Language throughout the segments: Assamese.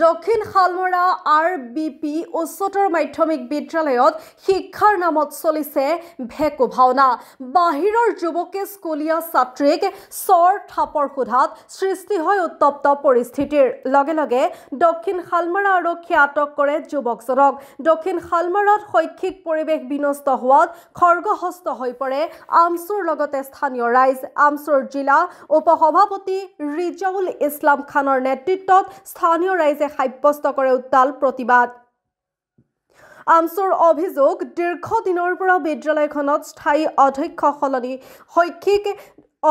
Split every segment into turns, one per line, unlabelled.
দক্ষিণ শালমৰা RBP উচ্চতৰ মাধ্যমিক বিদ্যালয়ত শিক্ষাৰ নামত চলিছে ভেকু ভাওনা। বাহিৰৰ যুৱকে স্কুলীয়া ছাত্ৰীক চৰ থাপৰ সোধাত সৃষ্টি হয় উত্তপ্ত পৰিস্থিতিৰ। লগে লগে দক্ষিণ শালমৰা আৰক্ষীয়ে আটক কৰে যুৱকজনক। দক্ষিণ শালমৰাত শৈক্ষিক পৰিৱেশ বিনষ্ট হোৱাত খৰ্গহস্ত হৈ পৰে আমচুৰ লগতে স্থানীয় ৰাইজ। আমচুৰ জিলা উপসভাপতি ৰিজাউল ইছলাম খানৰ নেতৃত্বত স্থানীয় ৰাইজে সাব্যস্ত কৰে উত্তাল প্ৰতিবাদ। আমচুৰ অভিযোগ, দীৰ্ঘদিনৰ পৰা বিদ্যালয়খনত স্থায়ী অধ্যক্ষ সলনি শৈক্ষিক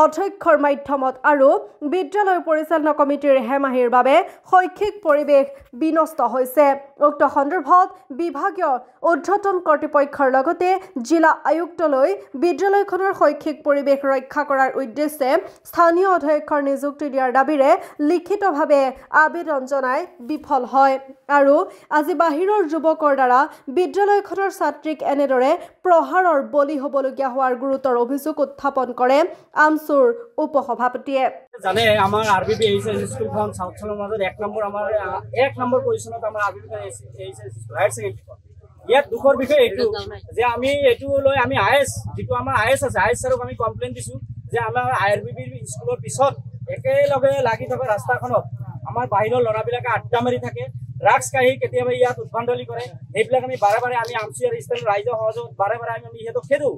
অধ্যক্ষৰ মাধ্যমত আৰু বিদ্যালয় পৰিচালনা কমিটিৰ হেমাহিৰ বাবে শৈক্ষিক পৰিৱেশ বিনষ্ট হৈছে। উক্ত সন্দৰ্ভত বিভাগীয় ঊৰ্ধ্বতন কৰ্তৃপক্ষৰ লগতে জিলা আয়ুক্তলৈ বিদ্যালয়খনৰ শৈক্ষিক পৰিৱেশ ৰক্ষা কৰাৰ উদ্দেশ্যে স্থানীয় অধ্যক্ষৰ নিযুক্তি দিয়াৰ দাবীৰে লিখিতভাৱে আবেদন জনাই বিফল হয়। আৰু আজি বাহিৰৰ যুৱকৰ দ্বাৰা বিদ্যালয়খনৰ ছাত্ৰীক এনেদৰে প্ৰহাৰৰ বলি হ'বলগীয়া হোৱাৰ গুৰুতৰ অভিযোগ উত্থাপন কৰে আমচুৰ উপসভাপতিয়ে।
জানে আমাৰ RBP স্কুলখন সাউথ চালৰ মাজত এক নম্বৰ পজিশনত আমাৰ RBP হায়াৰ ছেকেণ্ডাৰী। ইয়াত দুখৰ বিষয় এইটো যে আমি এইটো লৈ আমি যিটো আমাৰ IS আছে, IS ছাৰক আমি কমপ্লেইন দিছো যে আমাৰ RBP স্কুলৰ পিছত একেলগে লাগি থকা ৰাস্তাখনত আমাৰ বাহিৰৰ ল'ৰাবিলাকে আড্ডা মাৰি থাকে, ড্ৰাগছ কাঢ়ি কেতিয়াবা ইয়াত উদ্ভণ্ডালি কৰে। এইবিলাক আমি বাৰে বাৰে আমি আমচুৰ স্থানীয় ৰাইজৰ সহযোগত বাৰে বাৰে আমি সিহঁতক খেদো।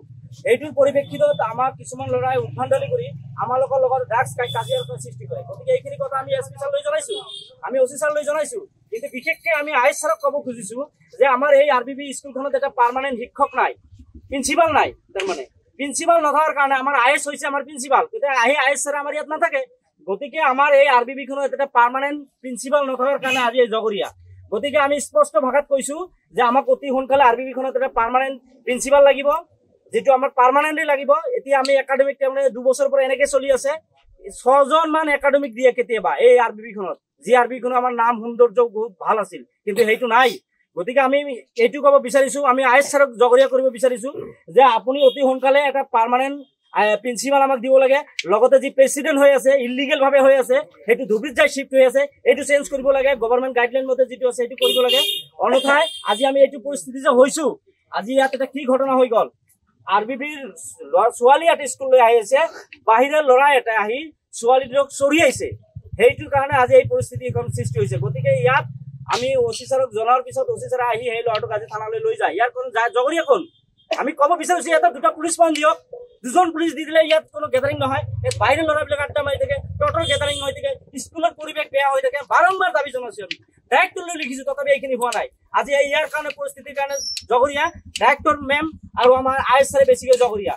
এইটোৰ পৰিপ্ৰেক্ষিতত আমাৰ কিছুমান ল'ৰাই উদ্ভণ্ডালি কৰি আমাৰ লগত ড্ৰাগছ কাজিয়াৰ সৃষ্টি কৰে। গতিকে এইখিনি কথা আমি SP ছাৰলৈ জনাইছো, আমি OC ছাৰলৈ জনাইছো। কিন্তু বিশেষকৈ আমি IS ছাৰক ক'ব খুজিছো যে আমাৰ এই RBP স্কুলখনত এটা পাৰ্মানেণ্ট শিক্ষক নাই, প্ৰিন্সিপাল নাই। তাৰমানে প্ৰিন্সিপাল নথকাৰ কাৰণে আমাৰ IS হৈছে আমাৰ প্ৰিন্সিপাল, তেতিয়া IS ছাৰ আমাৰ ইয়াত নাথাকে। গতিকে আমাৰ এই RBP খনত এটা পাৰ্মানেণ্ট প্ৰিন্সিপাল নথকাৰ কাৰণে আজি এই জগৰীয়া। গতিকে আমি স্পষ্ট ভাষাত কৈছো যে আমাক অতি সোনকালে RBP খনত এটা পাৰ্মানেণ্ট প্ৰিন্সিপাল লাগিব, যেটো আমাৰ পাৰ্মানেণ্টলি লাগিব। এতিয়া আমি একাডেমিক তাৰমানে 2 বছৰ পৰা এনেকে চলি আছে, 6 জন মান একাডেমিক দিয়ে কেতিয়াবা এই RBP খনত, যি RBP খনত আমাৰ নাম সৌন্দৰ্য বহুত ভাল আছিল, কিন্তু সেইটো নাই। গতিকে আমি এইটো ক'ব বিচাৰিছো, আমি IS ছাৰক জগৰীয়া কৰিব বিচাৰিছো যে আপুনি অতি সোনকালে এটা পাৰ্মানেণ্ট প্ৰিন্সিপাল আমাক দিব লাগে। লগতে যি প্ৰেচিডেণ্ট হৈ আছে, ইলিগেল ভাৱে হৈ আছে, সেইটো ধুবুৰীত যাই শিফ্ট হৈ আছে, এইটো চেঞ্জ কৰিব লাগে। গভৰ্ণমেণ্ট গাইডলাইন মতে যিটো আছে সেইটো কৰিব লাগে। অন্যথায় আজি আমি এইটো পৰিস্থিতি যে হৈছো, আজি ইয়াত এটা কি ঘটনা হৈ গ'ল, RBPৰ ছোৱালী এটা স্কুললৈ আহি আছে, বাহিৰৰ ল'ৰা এটা আহি ছোৱালীটোক চৰি আহিছে। সেইটোৰ কাৰণে আজি এই পৰিস্থিতি এখন সৃষ্টি হৈছে। গতিকে ইয়াত আমি OC ছাৰক জনাৰ পিছত OC ছাৰে আহি সেই ল'ৰাটোক আজি থানালৈ লৈ যায়। ইয়াৰ কোনো জগৰীয়া কোন? আমি ক'ব বিচাৰিছো ইয়াত 2টা পুলিচ পইণ্ট দিয়ক, 2জন পুলিচ দি দিলে ইয়াত কোনো গেদাৰিং নহয়। এই বাহিৰৰ ল'ৰাবিলাক আড্ডা মাৰি থাকে, টটৰ গেদাৰিং হৈ থাকে, স্কুলৰ পৰিৱেশ বেয়া হৈ থাকে। বাৰম্বাৰ দাবী জনাইছো, আমি ডাইৰেক্টৰলৈ লিখিছো, তথাপি এইখিনি হোৱা নাই। আজি ইয়াৰ কাৰণে পৰিস্থিতিৰ কাৰণে জগৰীয়া ডাইৰেক্টৰ মেম আৰু আমাৰ IS ছাৰে বেছিকৈ জগৰীয়া।